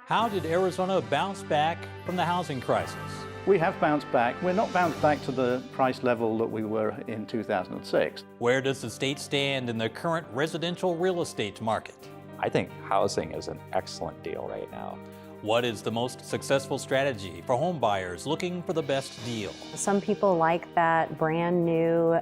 How did Arizona bounce back from the housing crisis? We have bounced back. We're not bounced back to the price level that we were in 2006. Where does the state stand in the current residential real estate market? I think housing is an excellent deal right now. What is the most successful strategy for home buyers looking for the best deal? Some people like that brand new,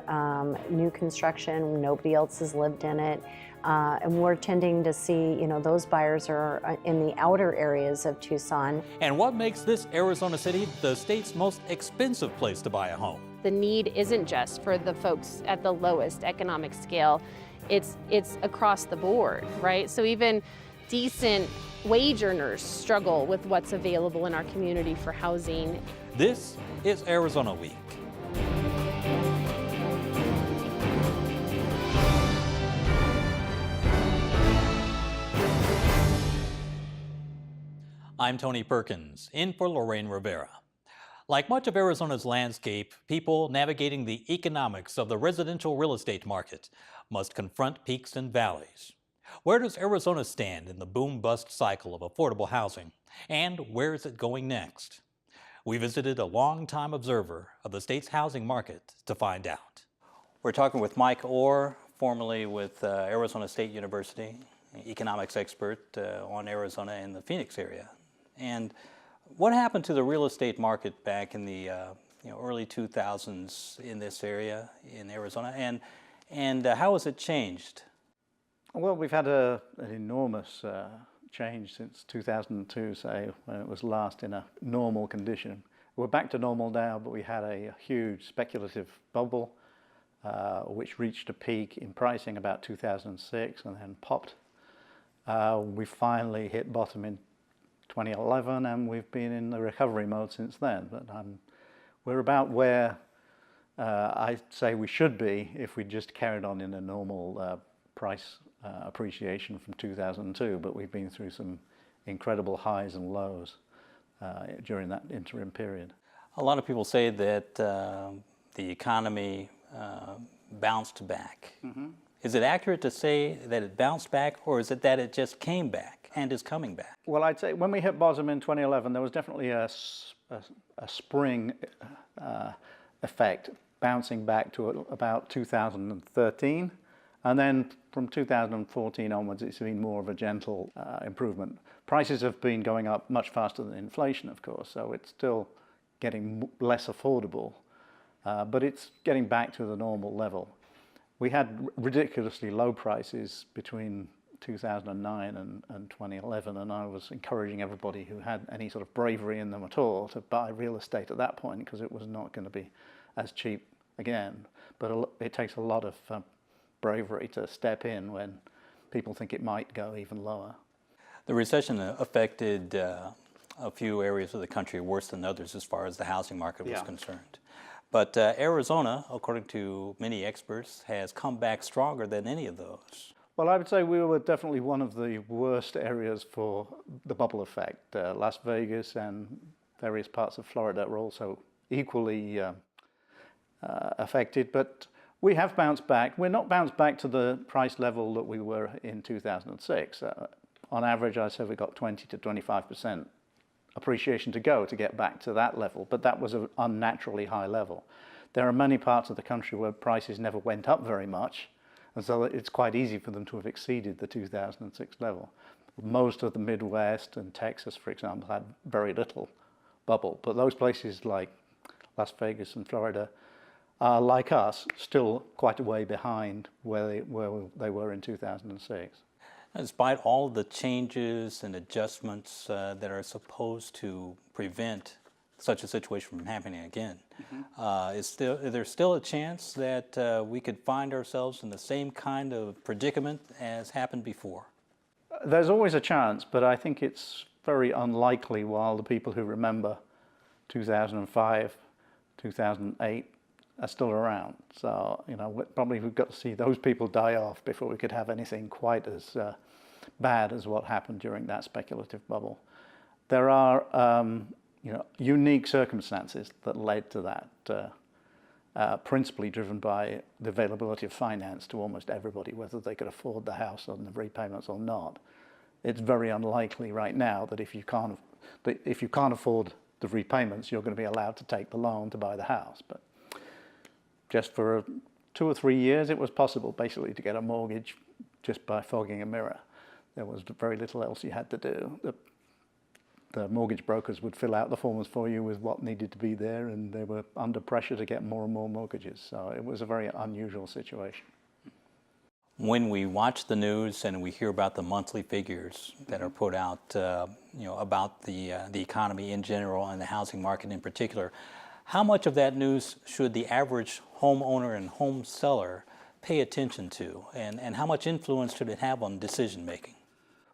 new construction, nobody else has lived in it. And we're tending to see, those buyers are in the outer areas of Tucson. And what makes this Arizona city the state's most expensive place to buy a home? The need isn't just for the folks at the lowest economic scale, it's across the board, right? So even decent wage earners struggle with what's available in our community for housing. This is Arizona Week. I'm Tony Perkins, in for Lorraine Rivera. Like much of Arizona's landscape, people navigating the economics of the residential real estate market must confront peaks and valleys. Where does Arizona stand in the boom-bust cycle of affordable housing, and where is it going next? We visited a longtime observer of the state's housing market to find out. We're talking with Mike Orr, formerly with Arizona State University, economics expert on Arizona and the Phoenix area. And what happened to the real estate market back in the early 2000s in this area in Arizona, and how has it changed? Well, we've had an enormous change since 2002, say, when it was last in a normal condition. We're back to normal now, but we had a huge speculative bubble, which reached a peak in pricing about 2006 and then popped. We finally hit bottom in 2011, and we've been in the recovery mode since then. But we're about where I say we should be if we just carried on in a normal price appreciation from 2002. But we've been through some incredible highs and lows during that interim period. A lot of people say that the economy bounced back. Mm-hmm. Is it accurate to say that it bounced back, or is it that it just came back and is coming back? Well, I'd say when we hit bottom in 2011, there was definitely a spring effect, bouncing back to about 2013. And then from 2014 onwards, it's been more of a gentle improvement. Prices have been going up much faster than inflation, of course, so it's still getting less affordable, but it's getting back to the normal level. We had ridiculously low prices between 2009 and 2011, and I was encouraging everybody who had any sort of bravery in them at all to buy real estate at that point, because it was not going to be as cheap again. But it takes a lot of bravery to step in when people think it might go even lower. The recession affected a few areas of the country worse than others as far as the housing market was concerned. But Arizona, according to many experts, has come back stronger than any of those. Well, I would say we were definitely one of the worst areas for the bubble effect. Las Vegas and various parts of Florida are also equally affected, but we have bounced back. We're not bounced back to the price level that we were in 2006. On average, I said we got 20 to 25% appreciation to go to get back to that level, but that was an unnaturally high level. There are many parts of the country where prices never went up very much, and so it's quite easy for them to have exceeded the 2006 level. Most of the Midwest and Texas, for example, had very little bubble, but those places like Las Vegas and Florida are, like us, still quite a way behind where they were in 2006. Despite all the changes and adjustments that are supposed to prevent such a situation from happening again, is there still a chance that we could find ourselves in the same kind of predicament as happened before? There's always a chance, but I think it's very unlikely while the people who remember 2005, 2008 are still around. So, probably we've got to see those people die off before we could have anything quite as bad as what happened during that speculative bubble. There are unique circumstances that led to that, principally driven by the availability of finance to almost everybody, whether they could afford the house on the repayments or not. it's very unlikely right now that if you can't afford the repayments, you're going to be allowed to take the loan to buy the house. But just for 2 or 3 years, it was possible basically to get a mortgage just by fogging a mirror. There was very little else you had to do. The mortgage brokers would fill out the forms for you with what needed to be there, and they were under pressure to get more and more mortgages. So it was a very unusual situation. When we watch the news and we hear about the monthly figures that are put out, about the economy in general and the housing market in particular, how much of that news should the average homeowner and home seller pay attention to, and how much influence should it have on decision making?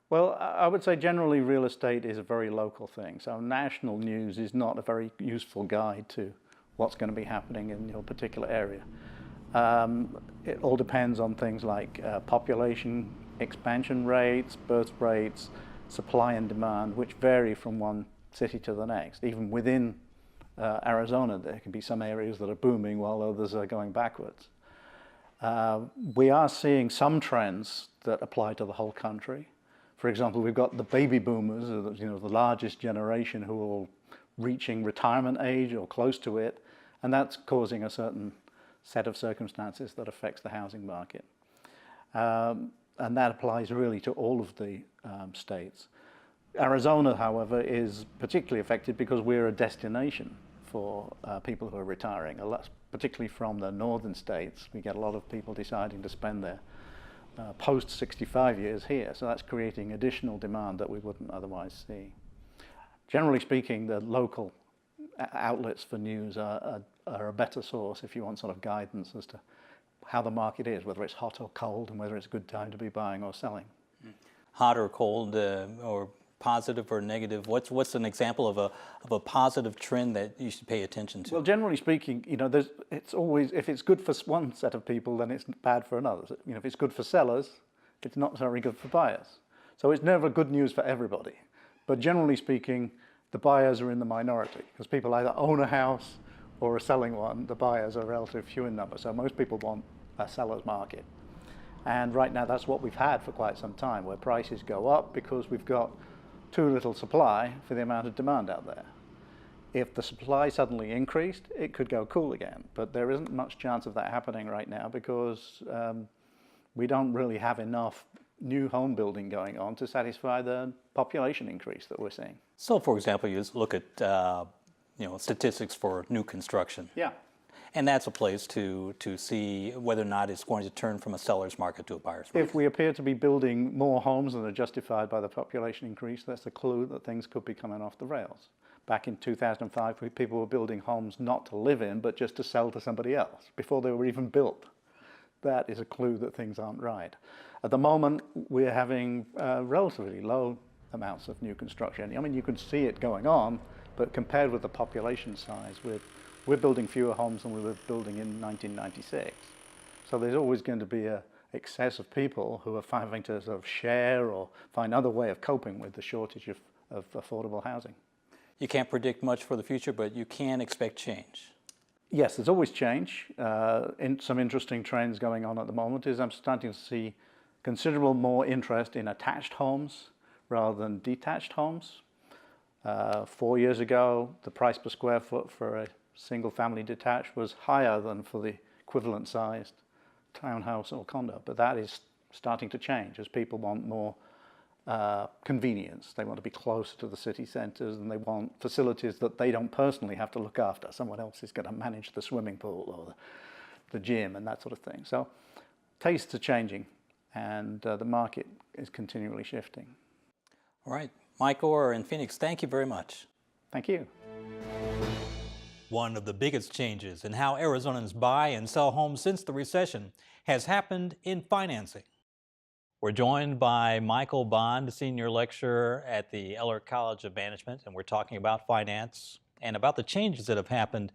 Well, I would say generally real estate is a very local thing. So national news is not a very useful guide to what's going to be happening in your particular area. It all depends on things like population expansion rates, birth rates, supply and demand, which vary from one city to the next. Even within Arizona, there can be some areas that are booming while others are going backwards. We are seeing some trends that apply to the whole country. For example, we've got the baby boomers, the largest generation who are all reaching retirement age or close to it, and that's causing a certain set of circumstances that affects the housing market. And that applies really to all of the states. Arizona, however, is particularly affected because we're a destination for people who are retiring, particularly from the northern states. We get a lot of people deciding to spend their post 65 years here, so that's creating additional demand that we wouldn't otherwise see. Generally speaking, the local outlets for news are a better source if you want sort of guidance as to how the market is, whether it's hot or cold, and whether it's a good time to be buying or selling. Hot or cold, or positive or negative? What's an example of a positive trend that you should pay attention to? Well, generally speaking, it's always, if it's good for one set of people, then it's bad for another. If it's good for sellers, it's not very good for buyers. So it's never good news for everybody. But generally speaking, the buyers are in the minority because people either own a house or are selling one. The buyers are relatively few in number. So most people want a seller's market. And right now, that's what we've had for quite some time, where prices go up because we've got too little supply for the amount of demand out there. If the supply suddenly increased, it could go cool again. But there isn't much chance of that happening right now because we don't really have enough new home building going on to satisfy the population increase that we're seeing. So, for example, you just look at statistics for new construction. Yeah. And that's a place to see whether or not it's going to turn from a seller's market to a buyer's market. If we appear to be building more homes than are justified by the population increase, that's a clue that things could be coming off the rails. Back in 2005, people were building homes not to live in, but just to sell to somebody else before they were even built. That is a clue that things aren't right. At the moment, we're having relatively low amounts of new construction. I mean, you can see it going on, but compared with the population size, we're building fewer homes than we were building in 1996. So there's always going to be an excess of people who are having to sort of share or find other way of coping with the shortage of affordable housing. You can't predict much for the future, but you can expect change. Yes, there's always change. Some interesting trends going on at the moment is I'm starting to see considerable more interest in attached homes rather than detached homes. 4 years ago, the price per square foot for a single family detached was higher than for the equivalent sized townhouse or condo, but that is starting to change as people want more convenience. They want to be closer to the city centres and they want facilities that they don't personally have to look after. Someone else is going to manage the swimming pool or the gym and that sort of thing. So tastes are changing and the market is continually shifting. All right. Mike Orr in Phoenix, thank you very much. Thank you. One of the biggest changes in how Arizonans buy and sell homes since the recession has happened in financing. We're joined by Michael Bond, senior lecturer at the Eller College of Management, and we're talking about finance and about the changes that have happened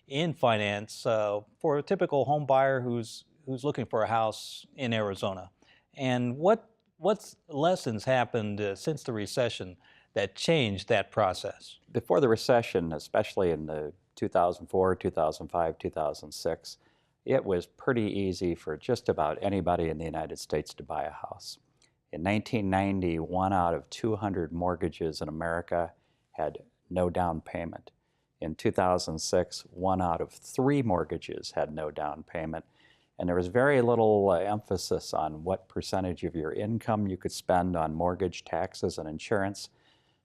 in finance for a typical home buyer who's looking for a house in Arizona. And what lessons happened since the recession that changed that process? Before the recession, especially in the 2004, 2005, 2006, it was pretty easy for just about anybody in the United States to buy a house. In 1990, 1 out of 200 mortgages in America had no down payment. In 2006, 1 out of 3 mortgages had no down payment. And there was very little emphasis on what percentage of your income you could spend on mortgage, taxes, and insurance.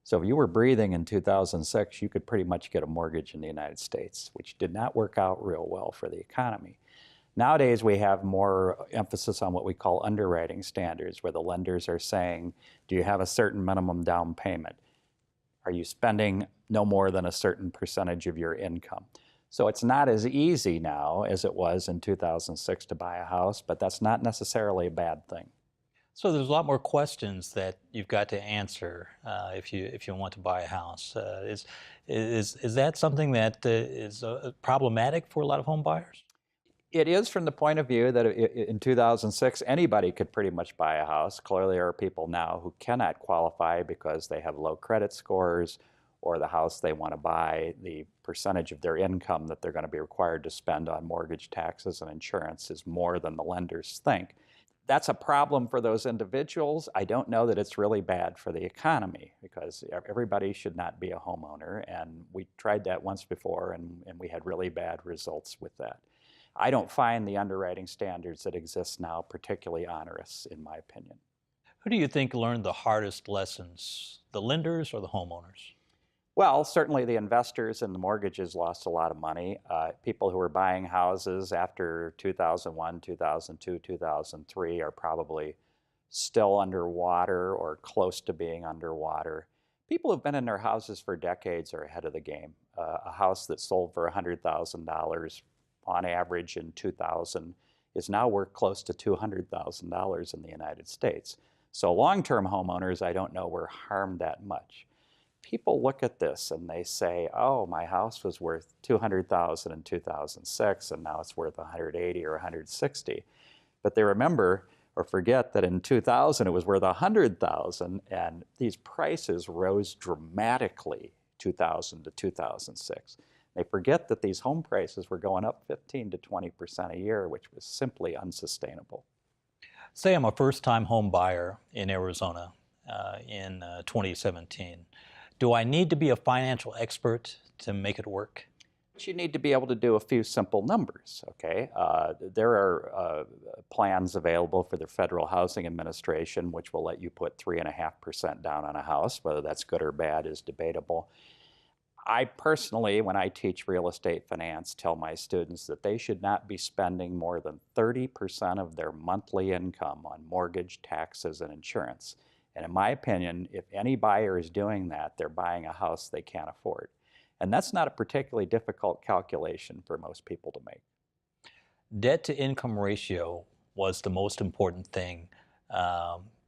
So if you were breathing in 2006, you could pretty much get a mortgage in the United States, which did not work out real well for the economy. Nowadays, we have more emphasis on what we call underwriting standards, where the lenders are saying, do you have a certain minimum down payment? Are you spending no more than a certain percentage of your income? So it's not as easy now as it was in 2006 to buy a house, but that's not necessarily a bad thing. So there's a lot more questions that you've got to answer if you want to buy a house. Is that something that is problematic for a lot of home buyers? It is from the point of view that in 2006, anybody could pretty much buy a house. Clearly, there are people now who cannot qualify because they have low credit scores, or the house they want to buy, the percentage of their income that they're going to be required to spend on mortgage, taxes, and insurance is more than the lenders think. That's a problem for those individuals. I don't know that it's really bad for the economy, because everybody should not be a homeowner, and we tried that once before, and we had really bad results with that. I don't find the underwriting standards that exist now particularly onerous, in my opinion. Who do you think learned the hardest lessons, the lenders or the homeowners? Well, certainly the investors in the mortgages lost a lot of money. People who were buying houses after 2001, 2002, 2003 are probably still underwater or close to being underwater. People who've been in their houses for decades are ahead of the game. A house that sold for $100,000 on average in 2000 is now worth close to $200,000 in the United States. So long-term homeowners, I don't know, were harmed that much. People look at this and they say, oh, my house was worth $200,000 in 2006 and now it's worth $180 or $160. But they remember or forget that in 2000 it was worth $100,000, and these prices rose dramatically 2000 to 2006. They forget that these home prices were going up 15 to 20% a year, which was simply unsustainable. Say I'm a first-time home buyer in Arizona in 2017. Do I need to be a financial expert to make it work? You need to be able to do a few simple numbers, okay? There are plans available for the Federal Housing Administration which will let you put 3.5% down on a house. Whether that's good or bad is debatable. I personally, when I teach real estate finance, tell my students that they should not be spending more than 30% of their monthly income on mortgage, taxes, and insurance. And in my opinion, if any buyer is doing that, they're buying a house they can't afford. And that's not a particularly difficult calculation for most people to make. Debt to income ratio was the most important thing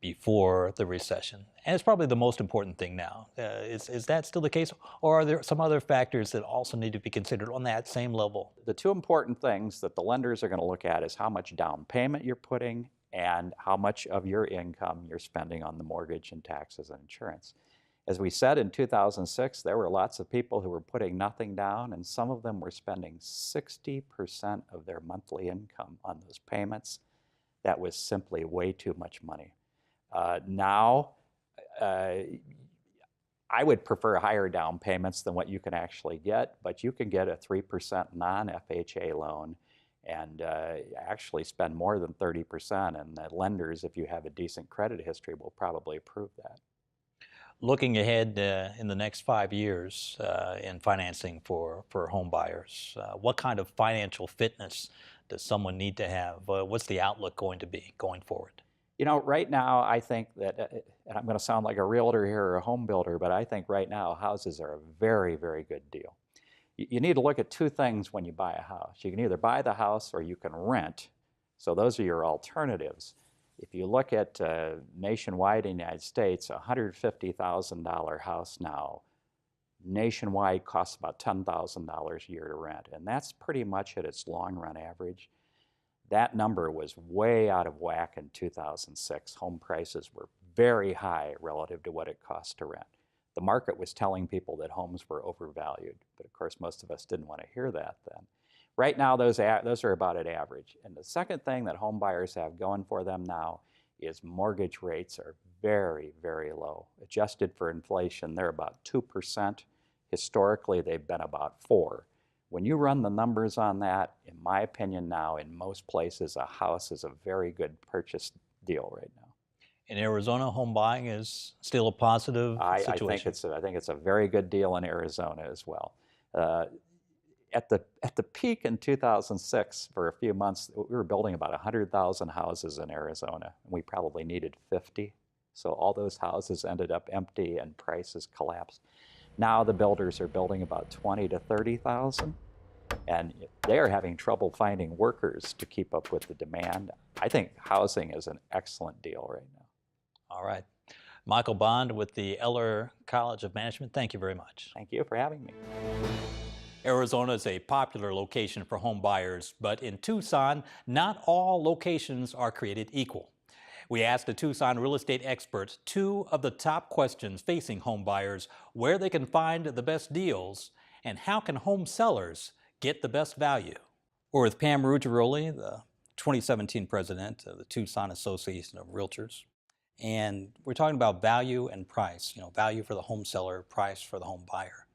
before the recession. And it's probably the most important thing now. Is that still the case? Or are there some other factors that also need to be considered on that same level? The two important things that the lenders are going to look at is how much down payment you're putting and how much of your income you're spending on the mortgage and taxes and insurance. As we said, in 2006, there were lots of people who were putting nothing down, and some of them were spending 60% of their monthly income on those payments. That was simply way too much money. Now, I would prefer higher down payments than what you can actually get, but you can get a 3% non-FHA loan and actually spend more than 30%, and the lenders, if you have a decent credit history, will probably approve that. Looking ahead in the next 5 years in financing for home buyers, what kind of financial fitness does someone need to have? What's the outlook going to be going forward? You know, right now, I think that, and I'm going to sound like a realtor here or a home builder, but I think right now houses are a very, very good deal. You need to look at two things when you buy a house. You can either buy the house or you can rent. So those are your alternatives. If you look at nationwide in the United States, a $150,000 house now, nationwide costs about $10,000 a year to rent. And that's pretty much at its long run average. That number was way out of whack in 2006. Home prices were very high relative to what it cost to rent. The market was telling people that homes were overvalued, but of course most of us didn't want to hear that then. Right now those are about at average. And the second thing that home buyers have going for them now is mortgage rates are very, very low. Adjusted for inflation, they're about 2%. Historically, they've been about 4%. When you run the numbers on that, in my opinion now, in most places, a house is a very good purchase deal right now. In Arizona, home buying is still a positive I situation. think it's a very good deal in Arizona as well. At the peak in 2006, for a few months, we were building about 100,000 houses in Arizona, and we probably needed 50. So all those houses ended up empty and prices collapsed. Now the builders are building about 20 to 30,000, and they're having trouble finding workers to keep up with the demand. I think housing is an excellent deal right now. All right. Michael Bond with the Eller College of Management, thank you very much. Thank you for having me. Arizona is a popular location for home buyers, but in Tucson, not all locations are created equal. We asked a Tucson real estate expert 2 of the top questions facing home buyers: where they can find the best deals, and how can home sellers get the best value. We're with Pam Ruggiero, the 2017 president of the Tucson Association of Realtors. And we're talking about value and price, value for the home seller, price for the home buyer.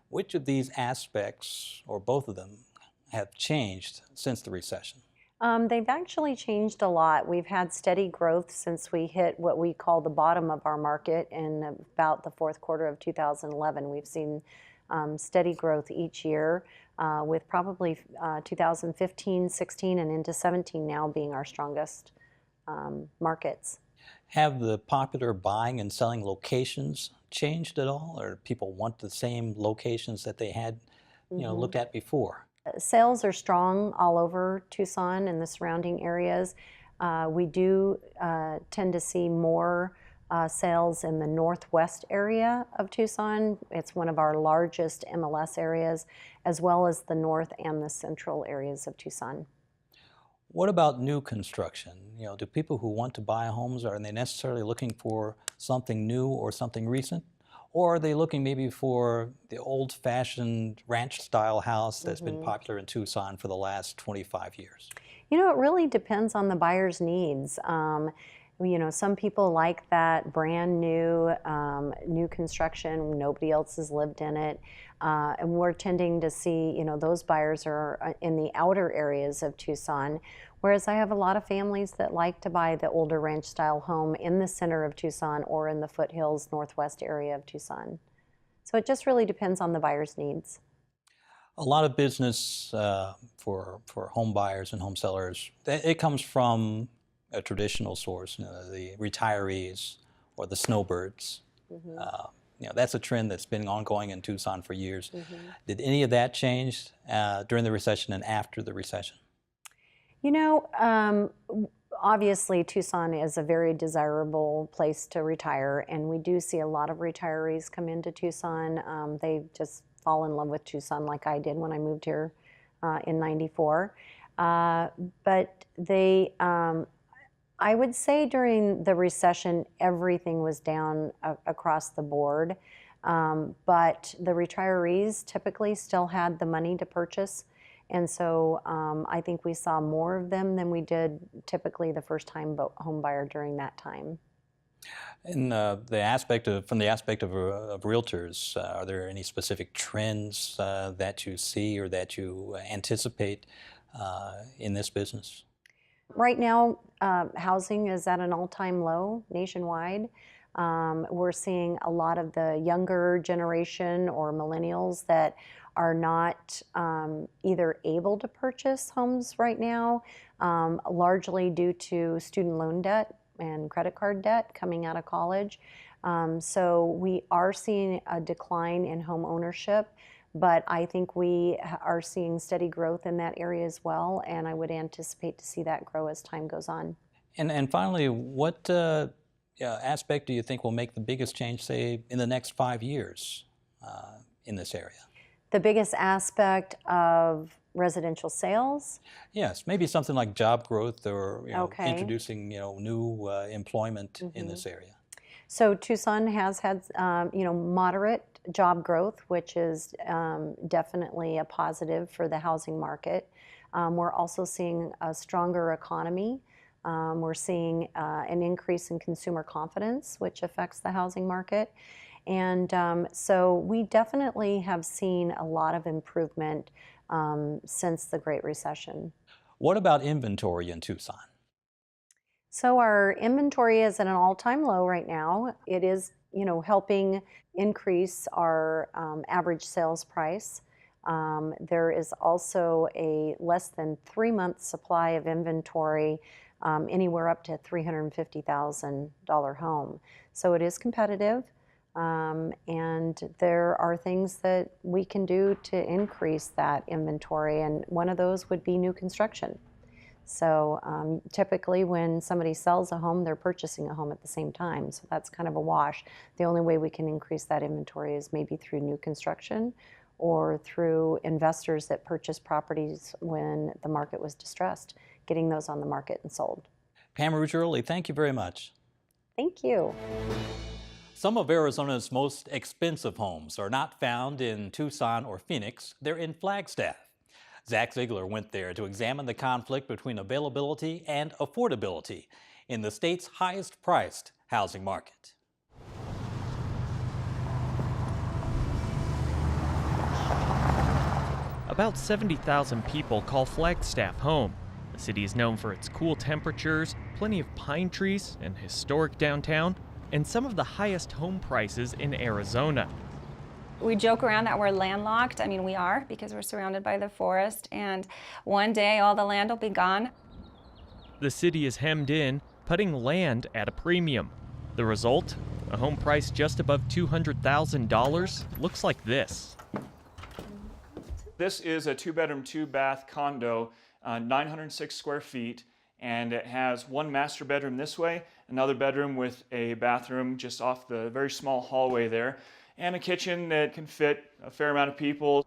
Which of these aspects, or both of them, have changed since the recession? They've actually changed a lot. We've had steady growth since we hit what we call the bottom of our market in about the fourth quarter of 2011. We've seen steady growth each year, with probably 2015, 16, and into 17 now being our strongest markets. Have the popular buying and selling locations changed at all, or do people want the same locations that they had, looked at before? Sales are strong all over Tucson and the surrounding areas. We do tend to see more sales in the northwest area of Tucson. It's one of our largest MLS areas, as well as the north and the central areas of Tucson. What about new construction? Do people who want to buy homes, are they necessarily looking for something new or something recent? Or are they looking maybe for the old-fashioned ranch-style house that's been popular in Tucson for the last 25 years? It really depends on the buyer's needs. Some people like that brand new, new construction, nobody else has lived in it. And we're tending to see, those buyers are in the outer areas of Tucson, whereas I have a lot of families that like to buy the older ranch style home in the center of Tucson or in the foothills northwest area of Tucson. So it just really depends on the buyer's needs. A lot of business for home buyers and home sellers, it comes from a traditional source, the retirees or the snowbirds. That's a trend that's been ongoing in Tucson for years. Did any of that change during the recession and after the recession? Obviously Tucson is a very desirable place to retire, and we do see a lot of retirees come into Tucson. They just fall in love with Tucson like I did when I moved here in '94. But they, I would say during the recession, everything was down across the board. But the retirees typically still had the money to purchase. And so I think we saw more of them than we did typically the first-time home buyer during that time. And from the aspect of realtors, are there any specific trends that you see or that you anticipate in this business? Right now, housing is at an all-time low nationwide. We're seeing a lot of the younger generation or millennials that are not either able to purchase homes right now, largely due to student loan debt and credit card debt coming out of college. So we are seeing a decline in home ownership, but I think we are seeing steady growth in that area as well, and I would anticipate to see that grow as time goes on. And finally, what aspect do you think will make the biggest change, say, in the next 5 years in this area? The biggest aspect of residential sales? Yes, maybe something like job growth or Okay. introducing new employment in this area. So Tucson has had moderate job growth, which is definitely a positive for the housing market. We're also seeing a stronger economy. We're seeing an increase in consumer confidence, which affects the housing market. And so we definitely have seen a lot of improvement since the Great Recession. What about inventory in Tucson? So our inventory is at an all-time low right now. It is, helping increase our average sales price. There is also a less than 3-month supply of inventory, anywhere up to $350,000 home. So it is competitive, and there are things that we can do to increase that inventory, and one of those would be new construction. So typically when somebody sells a home, they're purchasing a home at the same time. So that's kind of a wash. The only way we can increase that inventory is maybe through new construction or through investors that purchase properties when the market was distressed, getting those on the market and sold. Pam Ruggieri, thank you very much. Thank you. Some of Arizona's most expensive homes are not found in Tucson or Phoenix, they're in Flagstaff. Zach Ziegler went there to examine the conflict between availability and affordability in the state's highest priced housing market. About 70,000 people call Flagstaff home. The city is known for its cool temperatures, plenty of pine trees, an historic downtown, and some of the highest home prices in Arizona. We joke around that we're landlocked. I mean, we are, because we're surrounded by the forest, and one day all the land will be gone. The city is hemmed in, putting land at a premium. The result? A home price just above $200,000 looks like this. This is a 2-bedroom, 2-bath condo, 906 square feet, and it has one master bedroom this way, another bedroom with a bathroom just off the very small hallway there, and a kitchen that can fit a fair amount of people.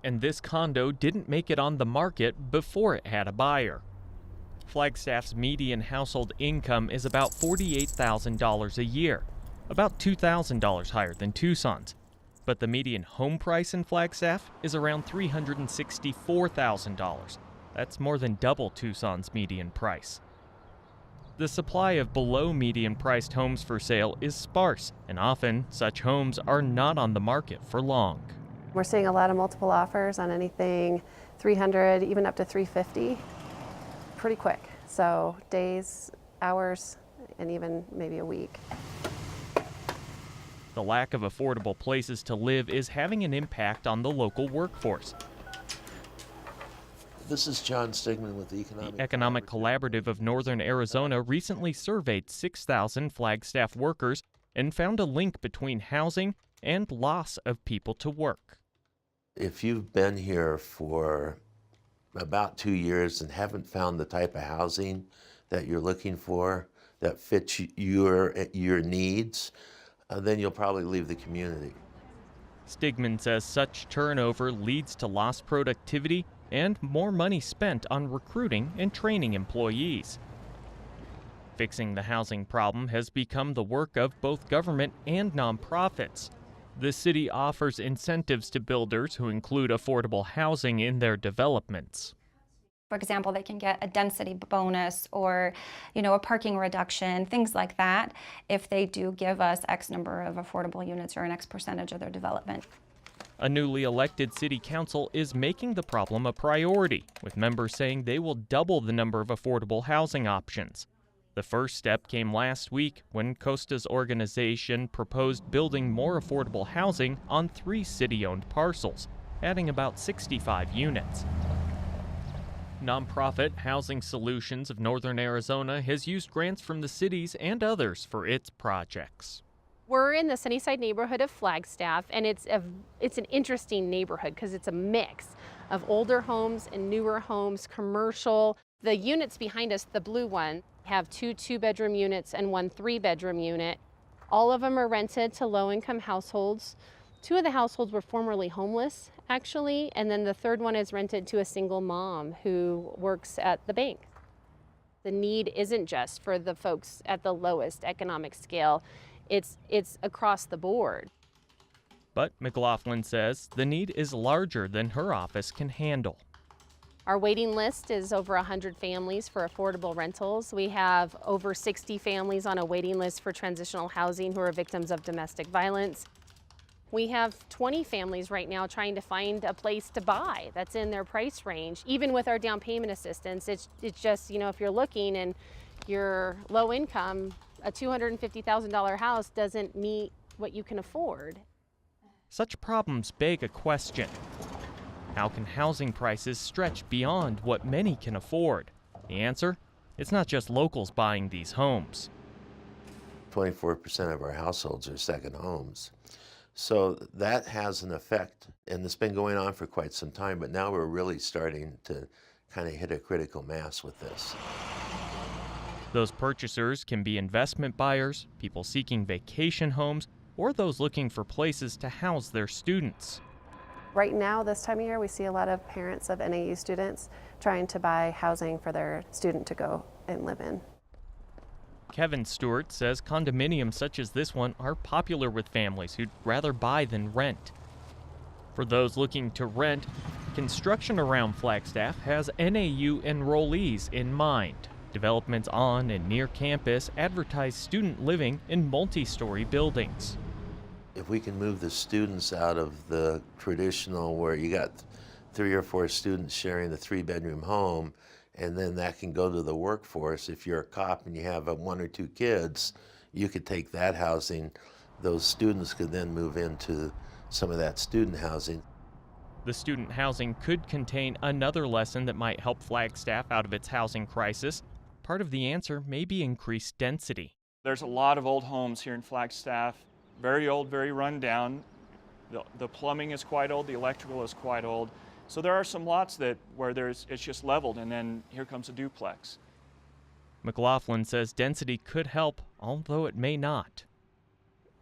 And this condo didn't make it on the market before it had a buyer. Flagstaff's median household income is about $48,000 a year, about $2,000 higher than Tucson's. But the median home price in Flagstaff is around $364,000. That's more than double Tucson's median price. The supply of below median priced homes for sale is sparse, and often such homes are not on the market for long. We're seeing a lot of multiple offers on anything 300, even up to 350, pretty quick. So days, hours, and even maybe a week. The lack of affordable places to live is having an impact on the local workforce. This is John Stigman with the The Economic Collaborative of Northern Arizona recently surveyed 6,000 Flagstaff workers and found a link between housing and loss of people to work. If you've been here for about 2 years and haven't found the type of housing that you're looking for that fits your needs, then you'll probably leave the community. Stigman says such turnover leads to lost productivity and more money spent on recruiting and training employees. Fixing the housing problem has become the work of both government and nonprofits. The city offers incentives to builders who include affordable housing in their developments. For example, they can get a density bonus or, a parking reduction, things like that, if they do give us X number of affordable units or an X percentage of their development. A newly elected city council is making the problem a priority, with members saying they will double the number of affordable housing options. The first step came last week when Costa's organization proposed building more affordable housing on 3 city-owned parcels, adding about 65 units. Nonprofit Housing Solutions of Northern Arizona has used grants from the cities and others for its projects. We're in the Sunnyside neighborhood of Flagstaff, and it's an interesting neighborhood because it's a mix of older homes and newer homes, commercial. The units behind us, the blue one, have 2 2-bedroom units and 1 3-bedroom unit. All of them are rented to low-income households. 2 of the households were formerly homeless, actually, and then the third one is rented to a single mom who works at the bank. The need isn't just for the folks at the lowest economic scale. It's across the board. But McLaughlin says the need is larger than her office can handle. Our waiting list is over 100 families for affordable rentals. We have over 60 families on a waiting list for transitional housing who are victims of domestic violence. We have 20 families right now trying to find a place to buy that's in their price range. Even with our down payment assistance, it's just, you know, if you're looking and you're low income, a $250,000 house doesn't meet what you can afford. Such problems beg a question. How can housing prices stretch beyond what many can afford? The answer? It's not just locals buying these homes. 24% of our households are second homes. So that has an effect, and it's been going on for quite some time, but now we're really starting to kind of hit a critical mass with this. Those purchasers can be investment buyers, people seeking vacation homes, or those looking for places to house their students. Right now, this time of year, we see a lot of parents of NAU students trying to buy housing for their student to go and live in. Kevin Stewart says condominiums such as this one are popular with families who'd rather buy than rent. For those looking to rent, construction around Flagstaff has NAU enrollees in mind. Developments on and near campus advertise student living in multi-story buildings. If we can move the students out of the traditional where you got 3 or 4 students sharing a 3-bedroom home, and then that can go to the workforce. If you're a cop and you have 1 or 2 kids, you could take that housing. Those students could then move into some of that student housing. The student housing could contain another lesson that might help Flagstaff out of its housing crisis. Part of the answer may be increased density. There's a lot of old homes here in Flagstaff, very old, very run down. The plumbing is quite old, the electrical is quite old. So there are some lots where it's just leveled, and then here comes a duplex. McLaughlin says density could help, although it may not.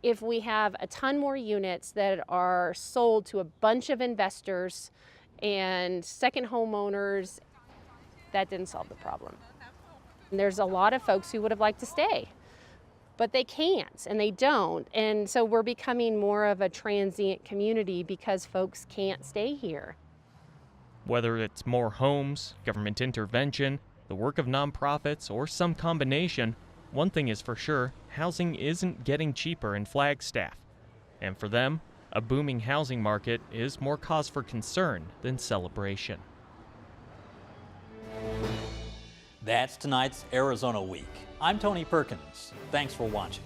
If we have a ton more units that are sold to a bunch of investors and second homeowners, that didn't solve the problem. And there's a lot of folks who would have liked to stay, but they can't and they don't. And so we're becoming more of a transient community because folks can't stay here. Whether it's more homes, government intervention, the work of nonprofits, or some combination, one thing is for sure, housing isn't getting cheaper in Flagstaff. And for them, a booming housing market is more cause for concern than celebration. That's tonight's Arizona Week. I'm Tony Perkins. Thanks for watching.